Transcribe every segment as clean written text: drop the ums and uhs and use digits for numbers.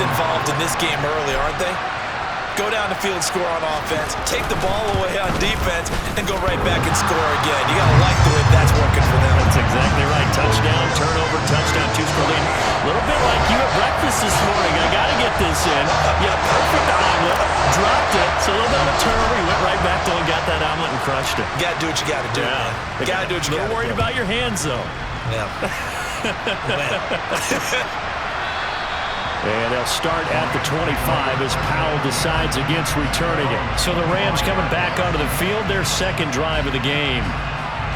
involved in this game early, aren't they? Go down the field, score on offense, take the ball away on defense, and go right back and score again. You got to like the way that's working for them. That's exactly right. Touchdown, turnover, touchdown, two-score lead. A little bit like you at breakfast this morning. I got to get this in. Yeah, perfect omelet. Dropped it. So a little bit of a turnover. He went right back though and got that omelet and crushed it. You got to do what you got to do, man. You got to do what you got to do. A little worried about your hands, though. Yeah. And they'll start at the 25 as Powell decides against returning it. So the Rams coming back onto the field, their second drive of the game.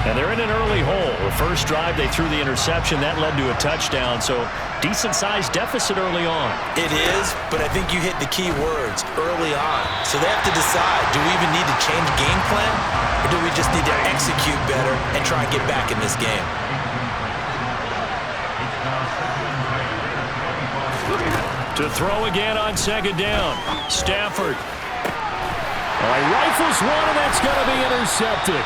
And they're in an early hole. The first drive, they threw the interception. That led to a touchdown, so decent-sized deficit early on. It is, but I think you hit the key words, early on. So they have to decide, do we even need to change game plan, or do we just need to execute better and try and get back in this game? To throw again on second down. Stafford. He rifles one, and that's going to be intercepted.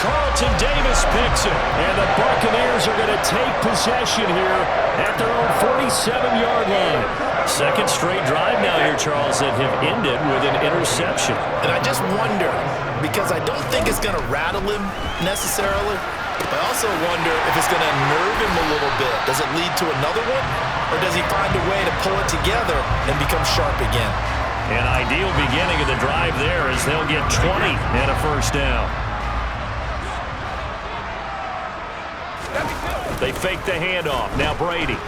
Carlton Davis picks it. And the Buccaneers are going to take possession here at their own 47-yard line. Second straight drive now here, Charles, that have ended with an interception. And I just wonder, because I don't think it's going to rattle him necessarily, I also wonder if it's going to unnerve him a little bit. Does it lead to another one? Or does he find a way to pull it together and become sharp again? An ideal beginning of the drive there as they'll get 20 and a first down. They fake the handoff. Now Brady.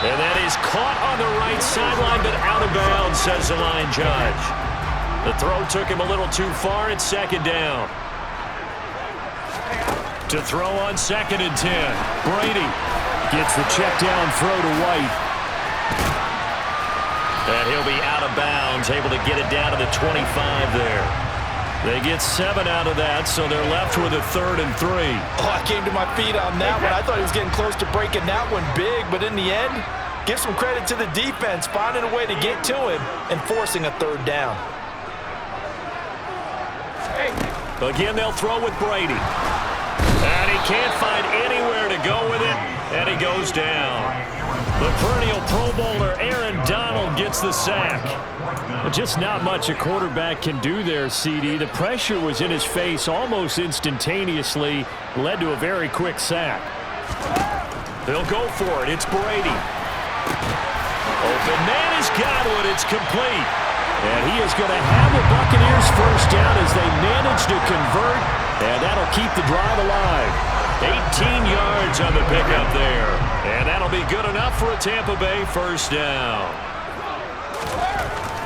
And that is caught on the right sideline, but out of bounds, says the line judge. The throw took him a little too far. It's second down. To throw on second and 10. Brady gets the check down throw to White. And he'll be out of bounds, able to get it down to the 25 there. They get 7 out of that, so they're left with a 3rd and 3. Oh, I came to my feet on that one. I thought he was getting close to breaking that one big, but in the end, give some credit to the defense, finding a way to get to him and forcing a 3rd down. Again, they'll throw with Brady. And he can't find anywhere to go with it, and he goes down. The perennial Pro Bowler Aaron Donald gets the sack. Just not much a quarterback can do there, CD. The pressure was in his face almost instantaneously, led to a very quick sack. They'll go for it. It's Brady. Open man has got it. It's complete. And he is going to have the Buccaneers first down as they manage to convert, and that'll keep the drive alive. 18 yards on the pickup there. And that'll be good enough for a Tampa Bay first down.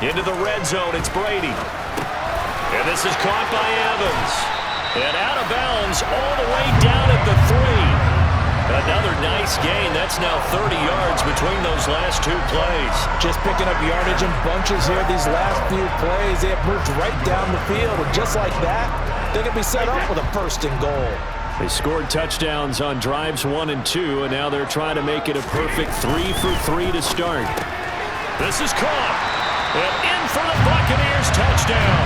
Into the red zone, it's Brady. And this is caught by Evans. And out of bounds all the way down at the 3. Another nice gain. That's now 30 yards between those last 2 plays. Just picking up yardage in bunches here these last few plays. They have moved right down the field, and just like that, they can be set up with a 1st and goal. They scored touchdowns on drives 1 and 2, and now they're trying to make it a perfect 3 for 3 to start. This is caught. And in for the Buccaneers, touchdown.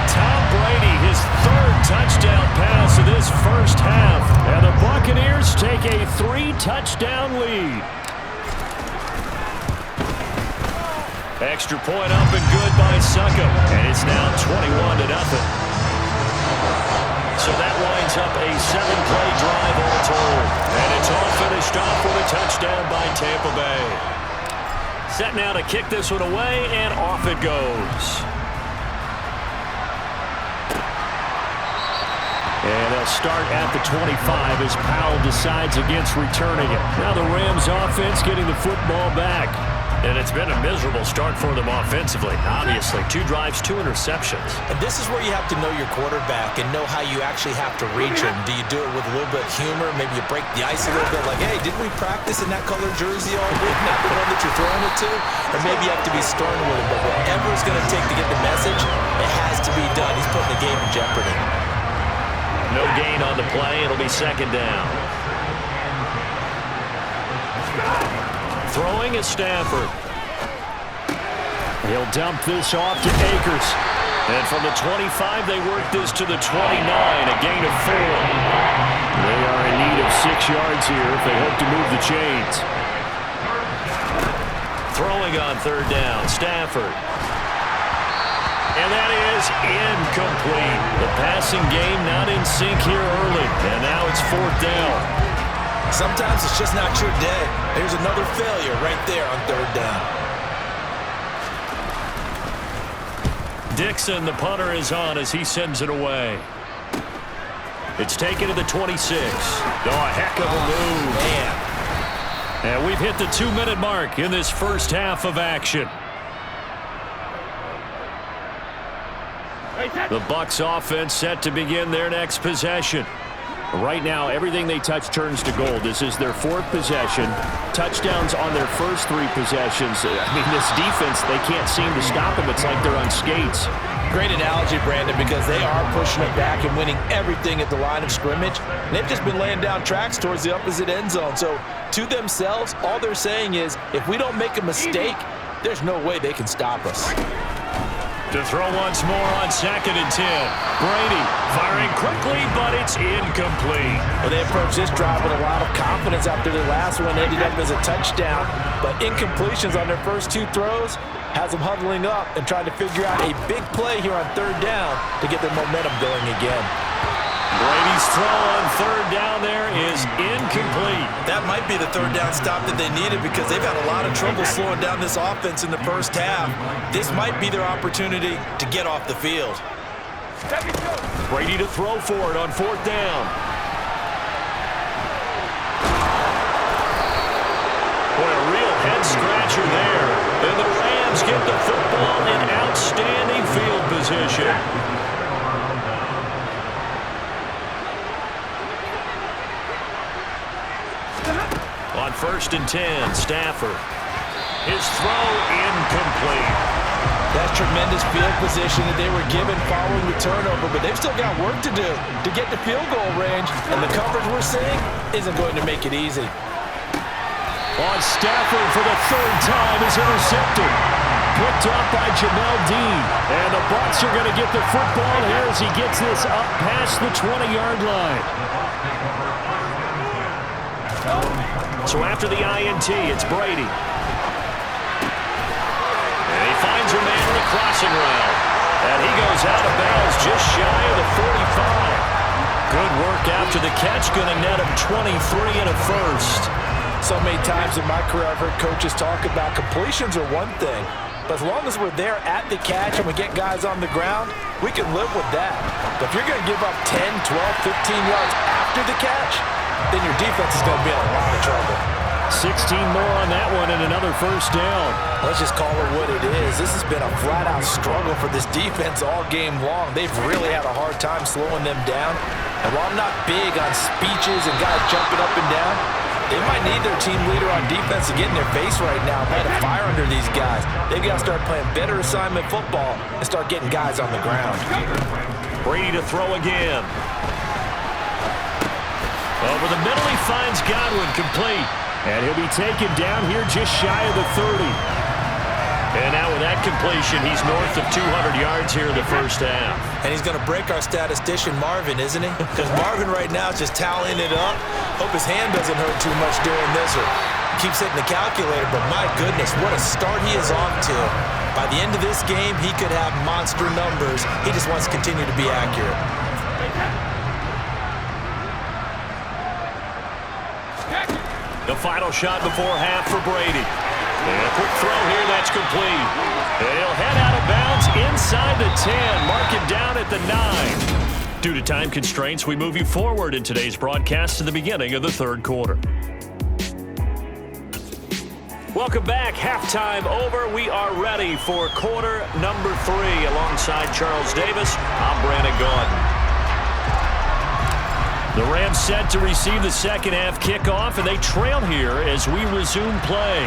Tom Brady, his 3rd touchdown pass of this first half. And the Buccaneers take a 3-touchdown lead. Extra point up and good by Suckup. And it's now 21-0. So that winds up a 7-play drive all told. And it's all finished off with a touchdown by Tampa Bay. Set now to kick this one away, and off it goes. And they'll start at the 25 as Powell decides against returning it. Now the Rams offense getting the football back. And it's been a miserable start for them offensively. Obviously, 2 drives, 2 interceptions. And this is where you have to know your quarterback and know how you actually have to reach him. Do you do it with a little bit of humor? Maybe you break the ice a little bit like, hey, didn't we practice in that color jersey all week? Not the one that you're throwing it to? Or maybe you have to be stern with him. But whatever it's going to take to get the message, it has to be done. He's putting the game in jeopardy. No gain on the play. It'll be second down. Throwing is Stafford. He'll dump this off to Akers. And from the 25, they work this to the 29, a gain of 4. They are in need of 6 yards here if they hope to move the chains. Throwing on third down, Stafford. And that is incomplete. The passing game not in sync here early. And now it's fourth down. Sometimes it's just not your day. Here's another failure right there on third down. Dixon, the punter, is on as he sends it away. It's taken to the 26. Oh, a heck of a move. Man. And we've hit the 2-minute mark in this first half of action. The Bucs offense set to begin their next possession. Right now, everything they touch turns to gold. This is their fourth possession. Touchdowns on their first 3 possessions. I mean, this defense, they can't seem to stop them. It's like they're on skates. Great analogy, Brandon, because they are pushing it back and winning everything at the line of scrimmage. And they've just been laying down tracks towards the opposite end zone. So, to themselves, all they're saying is, if we don't make a mistake, there's no way they can stop us. To throw once more on 2nd and 10. Brady firing quickly, but it's incomplete. Well, they approached this drive with a lot of confidence after the last one ended up as a touchdown. But incompletions on their first 2 throws has them huddling up and trying to figure out a big play here on third down to get their momentum going again. Brady's throw on third down there is incomplete. That might be the third down stop that they needed because they've had a lot of trouble slowing down this offense in the first half. This might be their opportunity to get off the field. Brady to throw for it on fourth down. Boy, a real head-scratcher there. And the Rams get the football in outstanding field position. On 1st and 10, Stafford. His throw incomplete. That's tremendous field position that they were given following the turnover, but they've still got work to do to get the field goal range, and the coverage we're seeing isn't going to make it easy. On Stafford for the 3rd time is intercepted. Picked up by Jamel Dean. And the Bucs are going to get the football here as he gets this up past the 20-yard line. So after the INT, it's Brady. And he finds a man in the crossing route. And he goes out of bounds just shy of the 45. Good work after the catch. Going to net him 23 and a first. So many times in my career I've heard coaches talk about completions are one thing. But as long as we're there at the catch and we get guys on the ground, we can live with that. But if you're going to give up 10, 12, 15 yards after the catch, then your defense is going to be in a lot of trouble. 16 more on that one and another first down. Let's just call it what it is. This has been a flat-out struggle for this defense all game long. They've really had a hard time slowing them down. And while I'm not big on speeches and guys jumping up and down, they might need their team leader on defense to get in their face right now, light a fire under these guys. They've got to start playing better assignment football and start getting guys on the ground. Brady to throw again. Over the middle, he finds Godwin complete. And he'll be taken down here just shy of the 30. And now with that completion, he's north of 200 yards here in the first half. And he's going to break our statistician, Marvin, isn't he? Because Marvin right now is just tallying it up. Hope his hand doesn't hurt too much doing this or keeps hitting the calculator. But my goodness, what a start he is off to. By the end of this game, he could have monster numbers. He just wants to continue to be accurate. The final shot before half for Brady. And a quick throw here, that's complete. And he'll head out of bounds inside the 10. Mark it down at the 9. Due to time constraints, we move you forward in today's broadcast to the beginning of the third quarter. Welcome back. Halftime over. We are ready for quarter number 3. Alongside Charles Davis, I'm Brandon Gaudin. The Rams set to receive the second half kickoff, and they trail here as we resume play.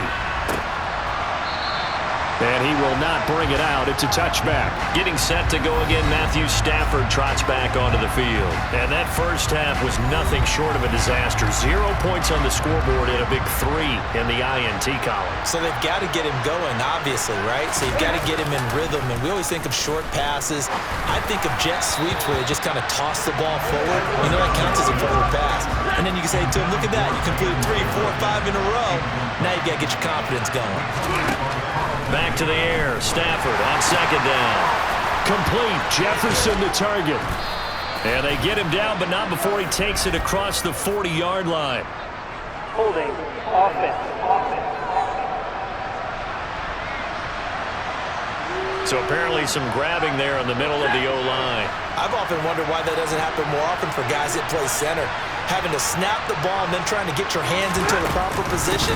And he will not bring it out. It's a touchback. Getting set to go again, Matthew Stafford trots back onto the field. And that first half was nothing short of a disaster. 0 points on the scoreboard and a big 3 in the INT column. So they've got to get him going, obviously, right? So you've got to get him in rhythm. And we always think of short passes. I think of jet sweeps where they just kind of toss the ball forward. You know, that counts as a forward pass. And then you can say to him, look at that. You completed 3, 4, 5 in a row. Now you got to get your confidence going. Back to the air. Stafford on second down. Complete. Jefferson the target. And they get him down, but not before he takes it across the 40-yard line. Holding. Offense. So apparently some grabbing there in the middle of the O-line. I've often wondered why that doesn't happen more often for guys that play center. Having to snap the ball and then trying to get your hands into the proper position,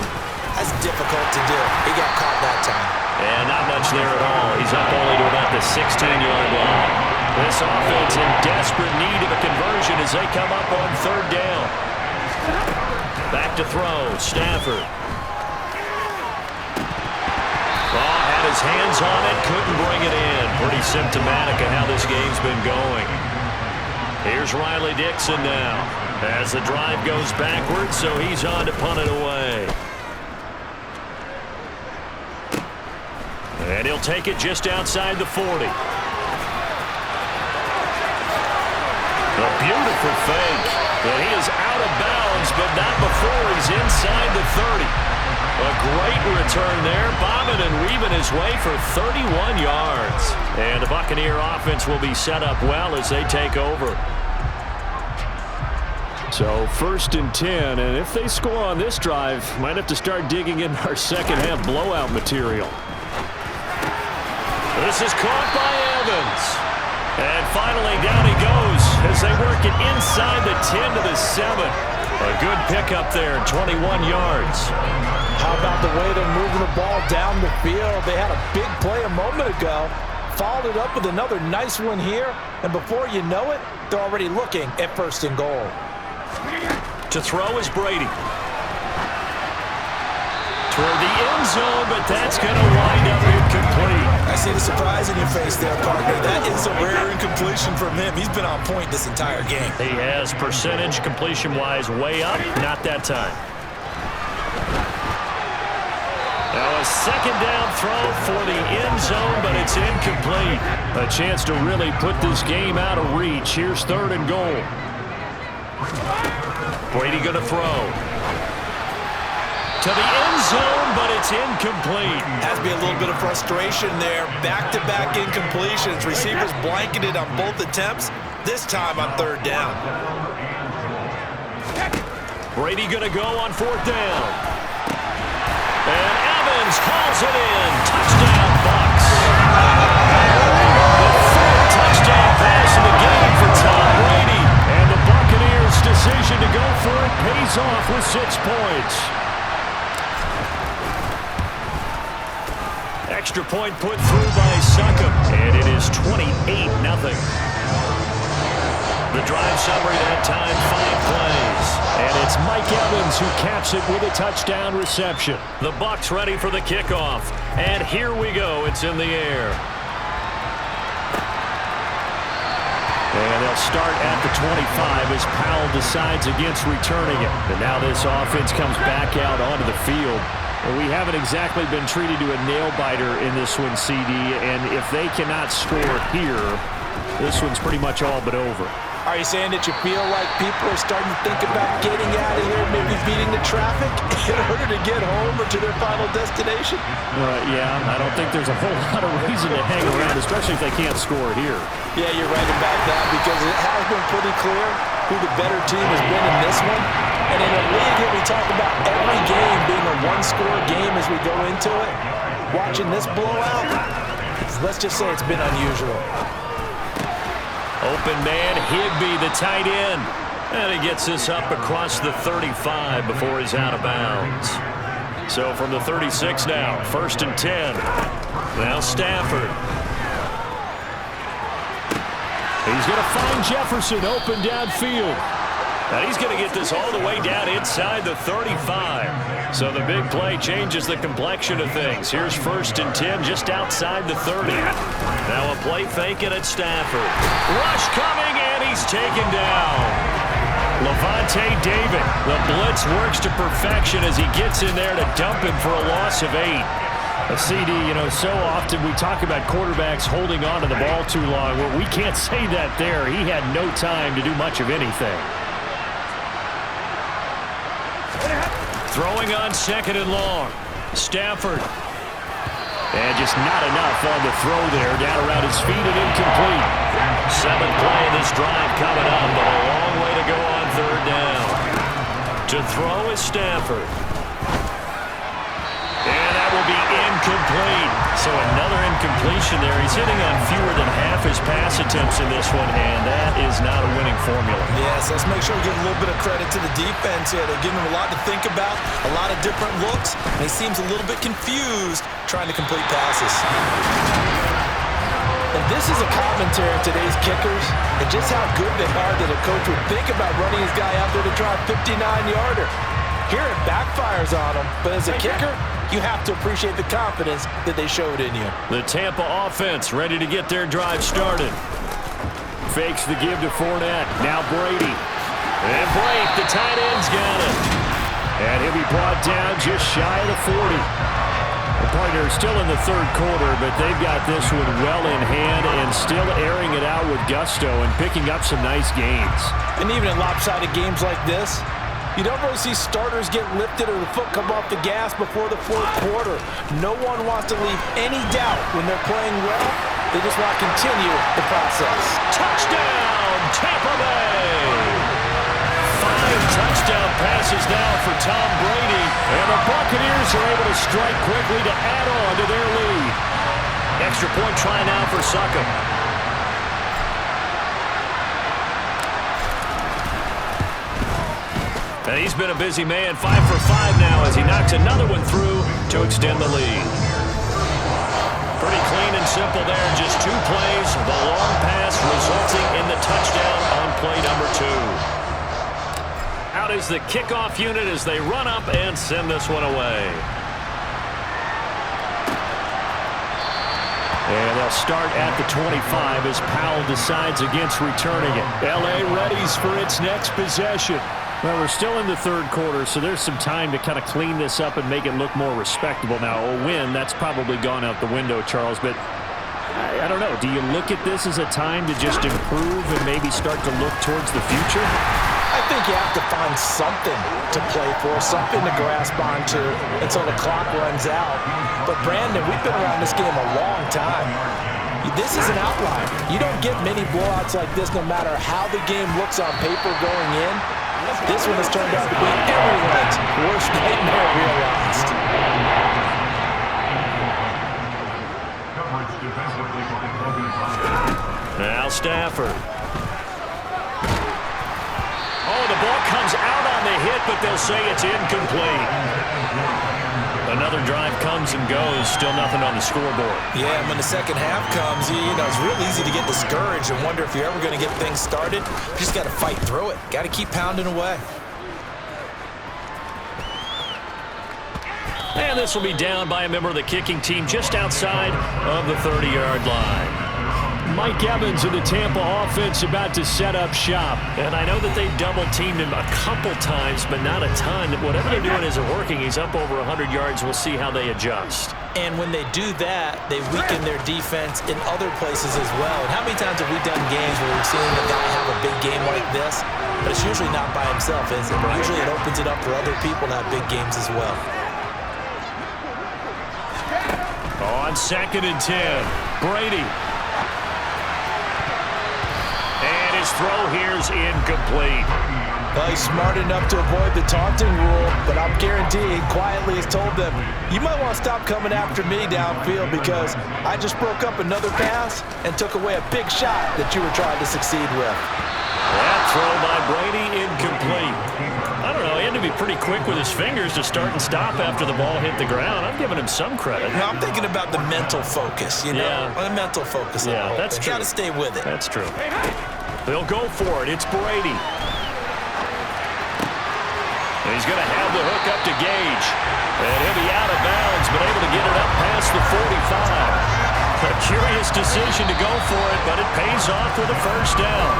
that's difficult to do. He got caught that time. And not much there at all. He's up only to about the 16-yard line. This offense in desperate need of a conversion as they come up on third down. Back to throw. Stafford. Had his hands on it, couldn't bring it in. Pretty symptomatic of how this game's been going. Here's Riley Dixon now as the drive goes backwards, so he's on to punt it away. And he'll take it just outside the 40. A beautiful fake. And he is out of bounds, but not before he's inside the 30. A great return there, bobbing and weaving his way for 31 yards. And the Buccaneer offense will be set up well as they take over. So 1st and 10, and if they score on this drive, might have to start digging in our second half blowout material. This is caught by Evans. And finally down he goes as they work it inside the 10 to the 7. A good pickup there, 21 yards. How about the way they're moving the ball down the field? They had a big play a moment ago. Followed it up with another nice one here. And before you know it, they're already looking at 1st and goal. To throw is Brady. Toward the end zone, but that's going to wind up incomplete. I see the surprise in your face there, partner. That is a rare incompletion from him. He's been on point this entire game. He has percentage completion-wise way up. Not that time. Now a second down throw for the end zone, but it's incomplete. A chance to really put this game out of reach. Here's 3rd and goal. Brady going to throw. To the end zone, but it's incomplete. Has to be a little bit of frustration there. Back-to-back incompletions. Receivers blanketed on both attempts. This time on 3rd down. Brady going to go on 4th down. And Evans calls it in. Touchdown, Bucs. The 4th touchdown pass in the game for Tom Brady. And the Buccaneers' decision to go for it pays off with 6 points. Extra point put through by Succop. And it is 28-0. The drive summary that time, 5 plays. And it's Mike Evans who caps it with a touchdown reception. The Bucs ready for the kickoff. And here we go. It's in the air. And they'll start at the 25 as Powell decides against returning it. And now this offense comes back out onto the field. And we haven't exactly been treated to a nail-biter in this one, CD. And if they cannot score here, this one's pretty much all but over. Are you saying that you feel like people are starting to think about getting out of here, maybe beating the traffic in order to get home or to their final destination? Yeah, I don't think there's a whole lot of reason to hang around, especially if they can't score here. Yeah, you're right about that because it has been pretty clear who the better team has been in this one. And in a league here, we talk about every game being a one-score game as we go into it. Watching this blowout, let's just say it's been unusual. Open man, Higbee, the tight end. And he gets this up across the 35 before he's out of bounds. So from the 36 now, 1st and 10. Now Stafford. He's going to find Jefferson open downfield. And he's going to get this all the way down inside the 35. So the big play changes the complexion of things. Here's 1st and 10 just outside the 30. Now a play faking at Stafford. Rush coming, and he's taken down. Levante David. The blitz works to perfection as he gets in there to dump him for a loss of 8. A CD, so often we talk about quarterbacks holding on to the ball too long. Well, we can't say that there. He had no time to do much of anything. Throwing on 2nd and long. Stafford. And just not enough on the throw there. Down around his feet and incomplete. 7th play of this drive coming up, but a long way to go on 3rd down. To throw is Stafford. And that will be incomplete. So another incompletion there. He's hitting on fewer than half his pass attempts in this one, and that is not a winning formula. Yes, let's make sure we give a little bit of credit to the defense here. They're giving him a lot to think about, a lot of different looks, and he seems a little bit confused trying to complete passes. And this is a commentary on today's kickers and just how good they are that a coach would think about running his guy out there to try a 59-yarder. Here it backfires on him, but as a kicker, you have to appreciate the confidence that they showed in you. The Tampa offense ready to get their drive started. Fakes the give to Fournette. Now Brady. And Blake, the tight end's got it. And he'll be brought down just shy of the 40. The partner is still in the 3rd quarter, but they've got this one well in hand and still airing it out with gusto and picking up some nice gains. And even in lopsided games like this, you don't really see starters get lifted or the foot come off the gas before the 4th quarter. No one wants to leave any doubt when they're playing well. They just want to continue the process. Touchdown, Tampa Bay! 5 touchdown passes now for Tom Brady. And the Buccaneers are able to strike quickly to add on to their lead. Extra point try now for Suckup. And he's been a busy man, 5 for 5 now as he knocks another one through to extend the lead. Pretty clean and simple there, just 2 plays. The long pass resulting in the touchdown on play number 2. Out is the kickoff unit as they run up and send this one away. And they'll start at the 25 as Powell decides against returning it. L.A. readies for its next possession. Well, we're still in the 3rd quarter, so there's some time to kind of clean this up and make it look more respectable. Now, a win, that's probably gone out the window, Charles, but I don't know. Do you look at this as a time to just improve and maybe start to look towards the future? I think you have to find something to play for, something to grasp onto until the clock runs out. But, Brandon, we've been around this game a long time. This is an outlier. You don't get many blowouts like this no matter how the game looks on paper going in. This one has turned out to be everyone's worst nightmare realized. Now Stafford. Oh, the ball comes out on the hit, but they'll say it's incomplete. Another drive comes and goes, still nothing on the scoreboard. Yeah, and when the second half comes, it's real easy to get discouraged and wonder if you're ever going to get things started. You just got to fight through it. Got to keep pounding away. And this will be down by a member of the kicking team just outside of the 30-yard line. Mike Evans of the Tampa offense about to set up shop. And I know that they've double-teamed him a couple times, but not a ton. Whatever they're doing isn't working. He's up over 100 yards. We'll see how they adjust. And when they do that, they weaken their defense in other places as well. And how many times have we done games where we've seen the guy have a big game like this? But it's usually not by himself, is it? Usually it opens it up for other people to have big games as well. On 2nd and 10, Brady. And his throw here's incomplete. Well, he's smart enough to avoid the taunting rule, but I'm guaranteeing quietly has told them, you might want to stop coming after me downfield because I just broke up another pass and took away a big shot that you were trying to succeed with. That throw by Brady incomplete. I don't know, he had to be pretty quick with his fingers to start and stop after the ball hit the ground. I'm giving him some credit. No, I'm thinking about the mental focus, the mental focus. Yeah, that's true. Got to stay with it. That's true. They'll go for it. It's Brady. He's going to have the hook up to Gage. And he'll be out of bounds, but able to get it up past the 45. A curious decision to go for it, but it pays off with a first down.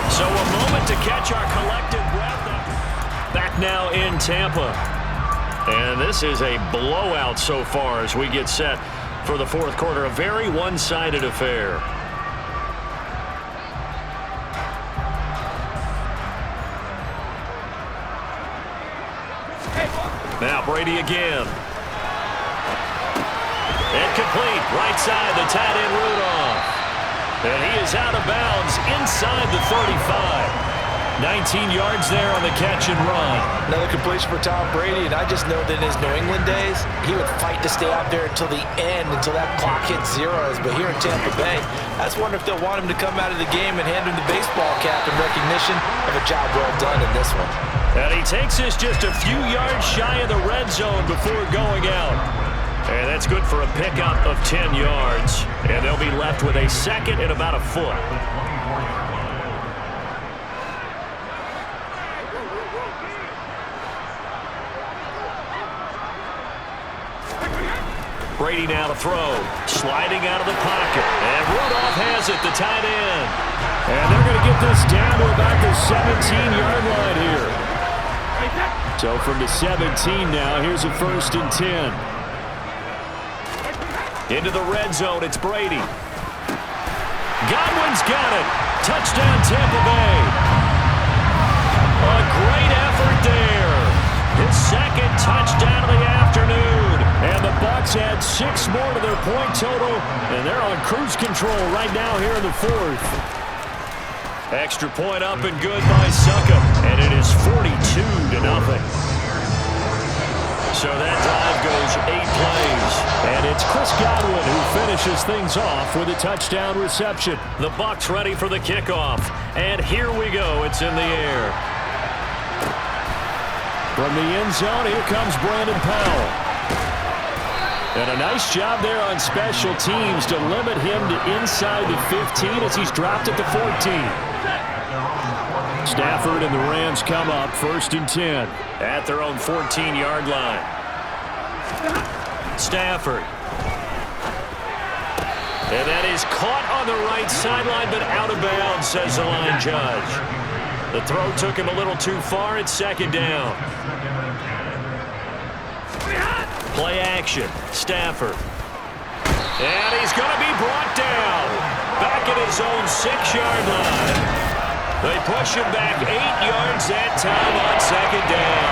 So a moment to catch our collective breath. Back now in Tampa. And this is a blowout so far as we get set for the fourth quarter. A very one-sided affair. Now Brady again. Incomplete. Right side, the tight end Rudolph. And he is out of bounds inside the 35. 19 yards there on the catch and run. Another completion for Tom Brady, and I just know that in his New England days, he would fight to stay out there until the end, until that clock hit zeros. But here in Tampa Bay, I just wonder if they'll want him to come out of the game and hand him the baseball cap in recognition of a job well done in this one. And he takes us just a few yards shy of the red zone before going out. And that's good for a pickup of 10 yards. And they'll be left with a second and about a foot. Brady now to throw. Sliding out of the pocket. And Rudolph has it, the tight end. And they're going to get this down to about the 17-yard line here. So from the 17 now, here's a 1st and 10. Into the red zone, it's Brady. Godwin's got it. Touchdown, Tampa Bay. A great effort there. His second touchdown of the afternoon. And the Bucs add 6 more to their point total, and they're on cruise control right now here in the fourth. Extra point up and good by Succop, and it is 42-0. So that drive goes 8 plays, and it's Chris Godwin who finishes things off with a touchdown reception. The Bucs ready for the kickoff, and here we go. It's in the air. From the end zone, here comes Brandon Powell. And a nice job there on special teams to limit him to inside the 15 as he's dropped at the 14. Stafford and the Rams come up 1st and 10 at their own 14-yard line. Stafford. And that is caught on the right sideline, but out of bounds, says the line judge. The throw took him a little too far. It's 2nd down. Play action. Stafford. And he's going to be brought down. Back at his own 6-yard line. They push him back 8 yards that time on 2nd down.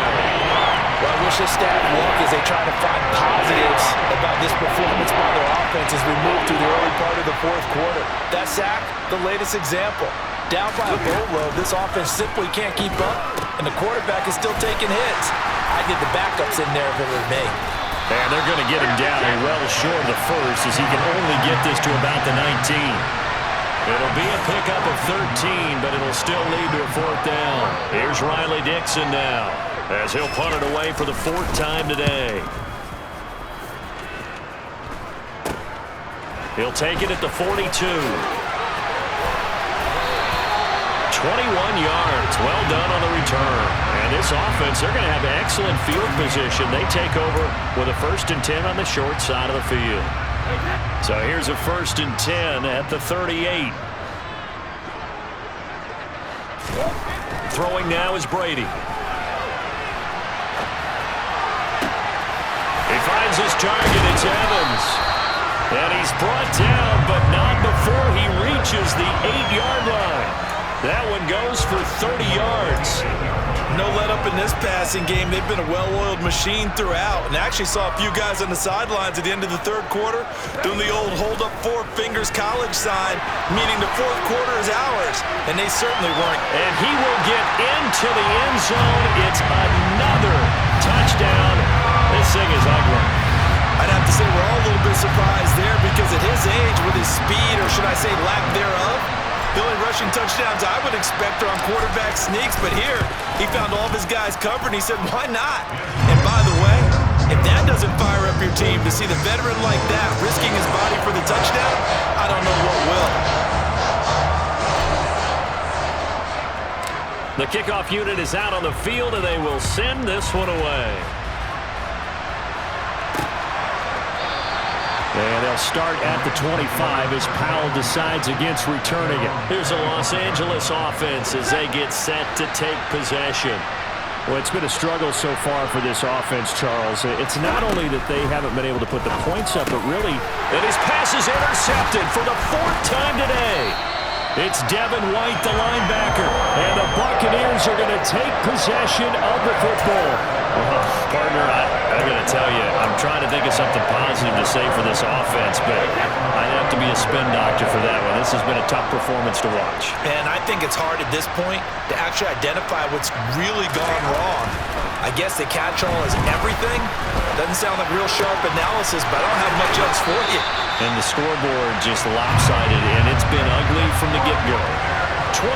Well, I wish this staff luck as they try to find positives about this performance by their offense as we move through the early part of the fourth quarter. That sack, the latest example. Down by a boatload, this offense simply can't keep up, and the quarterback is still taking hits. I did the backups in there if it were me. And they're going to get him down well short of the first as he can only get this to about the 19. It'll be a pickup of 13, but it'll still lead to a 4th down. Here's Riley Dixon now as he'll punt it away for the 4th time today. He'll take it at the 42. 21 yards. Well done on the return. And this offense, they're going to have excellent field position. They take over with a 1st and 10 on the short side of the field. So here's a 1st and 10 at the 38. Throwing now is Brady. He finds his target. It's Evans. And he's brought down, but not before he reaches the 8-yard line. That one goes for 30 yards. No let up in this passing game. They've been a well-oiled machine throughout. And I actually saw a few guys on the sidelines at the end of the 3rd quarter doing the old hold up 4 fingers college sign, meaning the 4th quarter is ours. And they certainly weren't. And he will get into the end zone. It's another touchdown. This thing is ugly. I'd have to say we're all a little bit surprised there because at his age, with his speed, or should I say lack thereof, the only rushing touchdowns I would expect are on quarterback sneaks, but here he found all of his guys covered, and he said, why not? And by the way, if that doesn't fire up your team to see the veteran like that risking his body for the touchdown, I don't know what will. The kickoff unit is out on the field, and they will send this one away. And they'll start at the 25 as Powell decides against returning it. Here's a Los Angeles offense as they get set to take possession. Well, it's been a struggle so far for this offense, Charles. It's not only that they haven't been able to put the points up, but really that his pass is intercepted for the 4th time today. It's Devin White, the linebacker, and the Buccaneers are going to take possession of the football. Well, partner, I got to tell you, I'm trying to think of something positive to say for this offense, but I'd have to be a spin doctor for that one. This has been a tough performance to watch. And I think it's hard at this point to actually identify what's really gone wrong. I guess the catch-all is everything. Doesn't sound like real sharp analysis, but I don't have much else for you. And the scoreboard just lopsided, and it's been ugly from the get-go. 23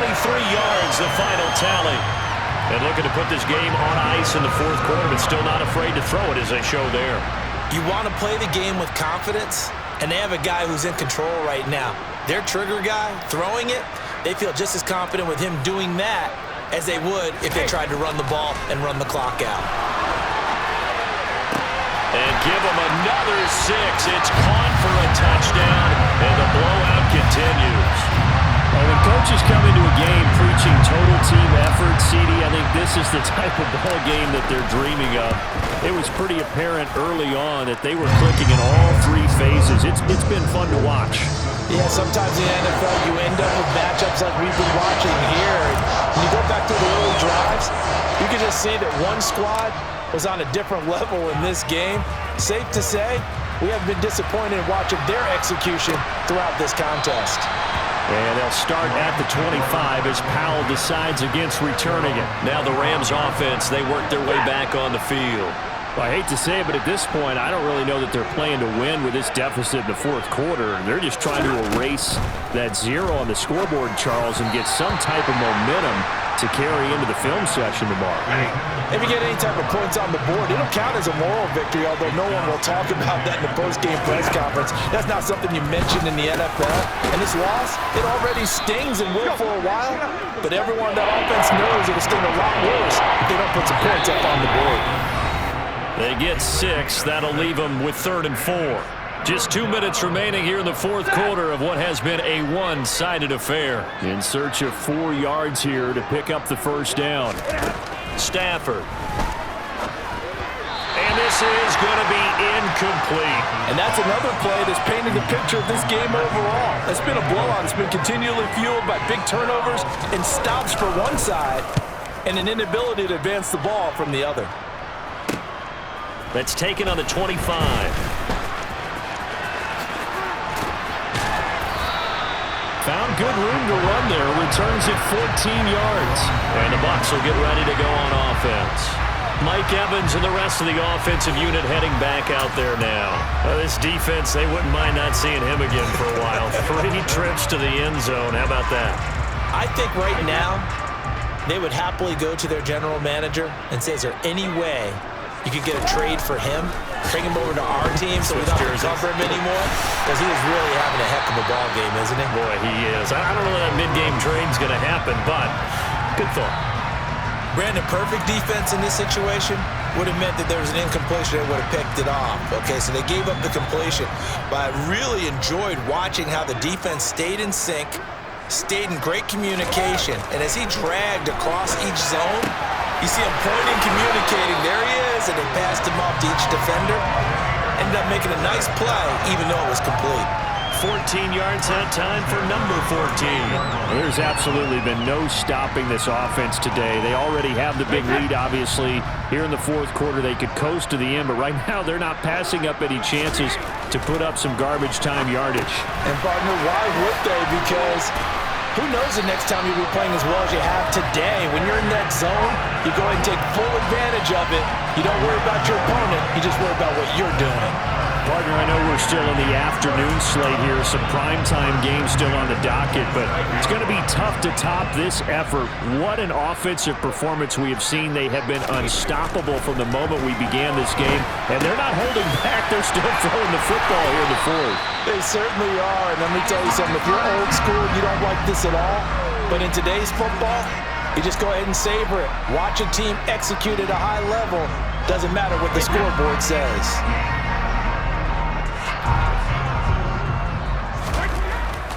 yards, the final tally. And looking to put this game on ice in the 4th quarter, but still not afraid to throw it as they show there. You want to play the game with confidence, and they have a guy who's in control right now. Their trigger guy, throwing it, they feel just as confident with him doing that as they would if they tried to run the ball and run the clock out. And give them another 6. It's caught for a touchdown, and the blowout continues. Well, when coaches come into a game preaching total team effort, CD, I think this is the type of ball game that they're dreaming of. It was pretty apparent early on that they were clicking in all 3 phases. It's been fun to watch. Yeah, sometimes in the NFL you end up with matchups like we've been watching here. When you go back to the early drives, you can just see that one squad was on a different level in this game. Safe to say, we have been disappointed in watching their execution throughout this contest. And they'll start at the 25 as Powell decides against returning it. Now the Rams offense, they work their way back on the field. Well, I hate to say it, but at this point, I don't really know that they're playing to win with this deficit in the 4th quarter. They're just trying to erase that 0 on the scoreboard, Charles, and get some type of momentum to carry into the film session tomorrow. If you get any type of points on the board, it'll count as a moral victory, although no one will talk about that in the post-game press conference. That's not something you mention in the NFL. And this loss, it already stings and will for a while, but everyone on that offense knows it'll sting a lot worse if they don't put some points up on the board. They get 6. That'll leave them with 3rd and 4. Just 2 minutes remaining here in the 4th quarter of what has been a one-sided affair. In search of 4 yards here to pick up the first down. Stafford. And this is going to be incomplete. And that's another play that's painted the picture of this game overall. It's been a blowout. It's been continually fueled by big turnovers and stops for one side and an inability to advance the ball from the other. That's taken on the 25. Found good room to run there. Returns it 14 yards. And the Bucs will get ready to go on offense. Mike Evans and the rest of the offensive unit heading back out there now. This defense, they wouldn't mind not seeing him again for a while. 3 trips to the end zone. How about that? I think right now they would happily go to their general manager and say, is there any way you could get a trade for him, bring him over to our team so we don't have to cover him anymore? Because he is really having a heck of a ball game, isn't he? Boy, he is. I don't know that mid-game trade's going to happen, but good thought. Brandon, perfect defense in this situation would have meant that there was an incompletion that would have picked it off. Okay, so they gave up the completion. But I really enjoyed watching how the defense stayed in sync, stayed in great communication, and as he dragged across each zone, you see him pointing, communicating. There he is, and they passed him off to each defender. Ended up making a nice play, even though it was complete. 14 yards that time for number 14. There's absolutely been no stopping this offense today. They already have the big lead, obviously. Here in the 4th quarter, they could coast to the end, but right now they're not passing up any chances to put up some garbage time yardage. And, partner, why would they? Because who knows the next time you'll be playing as well as you have today. When you're in that zone, you go ahead and take full advantage of it. You don't worry about your opponent. You just worry about what you're doing. Partner, I know we're still in the afternoon slate here. Some primetime games still on the docket, but it's going to be tough to top this effort. What an offensive performance we have seen. They have been unstoppable from the moment we began this game, and they're not holding back. They're still throwing the football here in the 4th. They certainly are, and let me tell you something. If you're old school, you don't like this at all, but in today's football, You just go ahead and savor it. Watch a team execute at a high level. Doesn't matter what the scoreboard says.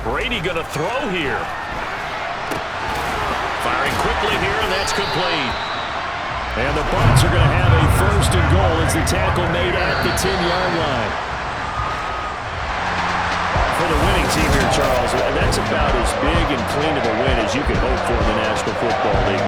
Brady going to throw here. Firing quickly here, and that's complete. And the Bucs are going to have a first and goal as the tackle made at the 10-yard line. For the winning team here, Charles, that's about as big and clean of a win as you can hope for in the National Football League.